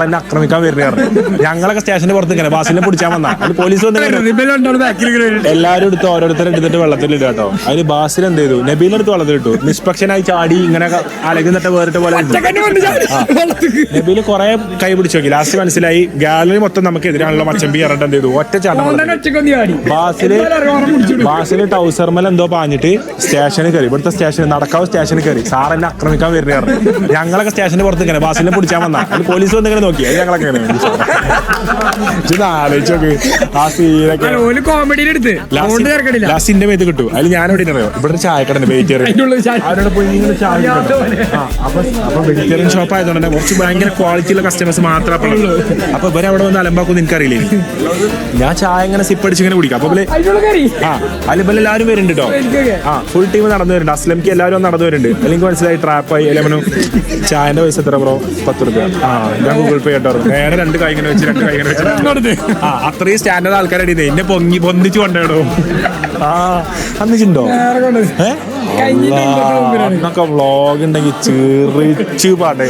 എന്നെ ആക്രമിക്കാൻ വരുന്നതാണ്. ഞങ്ങളൊക്കെ സ്റ്റേഷന് പുറത്ത് ഇങ്ങനെ ബാസിനെ പിടിച്ചാൽ വന്നാ അത് പോലീസ് വന്ന് എല്ലാവരും എടുത്ത് ഓരോരുത്തരും എടുത്തിട്ട് വെള്ളത്തിലിട്ട് കേട്ടോ. അതിന് ബാസിൽ എന്ത് ചെയ്തു, നബീലെടുത്ത് വെള്ളത്തിലിട്ടു. നിഷ്പക്ഷനായി ചാടി ഇങ്ങനെ അലകുന്നിട്ട് വേറിട്ട് പോലെ നബീല് കുറെ കൈ പിടിച്ചു നോക്കി. ലാസ്റ്റ് മനസ്സിലായി ഗാലറി മൊത്തം നമുക്ക് എതിരാണല്ലോ മച്ചമ്പി ഇറണ്ട് എന്ത് ചെയ്തു, ഒറ്റ ചാട്ടം. ബാസില് ടൗസർമൽ എന്തോ പാഞ്ഞിട്ട് സ്റ്റേഷനിൽ കയറി. ഇവിടുത്തെ സ്റ്റേഷൻ നടക്കാവ് സ്റ്റേഷനിൽ കയറി. സാർ എന്നെ ആക്രമിക്കാൻ വരുന്നതാണ്. ഞങ്ങളൊക്കെ സ്റ്റേഷന് പുറത്ത് ഇങ്ങനെ ബാസിനെ പിടിച്ചാൽ വന്നാ അത് പോലീസ് വന്ന് നോക്കി. അത് ഞങ്ങളൊക്കെ ആലോചിച്ചോക്ക് ആ സീനൊക്കെ. ലാസ്റ്റിന്റെ മേത്ത് കിട്ടും. അതിൽ ഞാൻ എവിടെ അറിയോ, ഇവിടെ ചായക്കട വെജിറ്റേറിയൻ അവരോട് പോയി ചായ. അപ്പൊ വെജിറ്റേറിയൻ ഷോപ്പ് ആയതുകൊണ്ട് തന്നെ കുറച്ച് ഭയങ്കര ക്വാളിറ്റി ഉള്ള കസ്റ്റമേഴ്സ് മാത്രമേ ഉള്ളൂ. അപ്പൊ ഇവരെ അവിടെ വന്ന് അലമ്പാക്കും എനിക്കറിയില്ലേ. ഞാൻ ചായ ഇങ്ങനെ സിപ്പ് അടിച്ച് ഇങ്ങനെ കുടിക്കാം. അപ്പൊ അതിൽ എല്ലാവരും വരുന്നുണ്ട് കേട്ടോ. ഫുൾ ടീം നടന്നു വരുന്നുണ്ട്. അസ്ലംക്ക് എല്ലാവരും നടന്നു വരുന്നുണ്ട്. അല്ലെങ്കിൽ മനസ്സിലായി ട്രാപ്പായി. എല്ലാവരും ചായന്റെ പൈസ എത്ര ബ്രോ? 10 രൂപ. ഞാൻ ഗൂഗിൾ പേ കേട്ടോ. നേരെ 2 കൈ ഇങ്ങനെ വെച്ച് 2 കൈ ഇങ്ങനെ വെച്ച് അത്രയും സ്റ്റാൻഡേർഡ് ആൾക്കാരുടെ എന്നെ പൊന്നിച്ച് കൊണ്ടുപോയിടോ. അന്നിച്ചുണ്ടോ എന്നൊക്കെ വ്ളോഗ് ഉണ്ടെങ്കിൽ ചെറിച്ച് പാട്ടേ.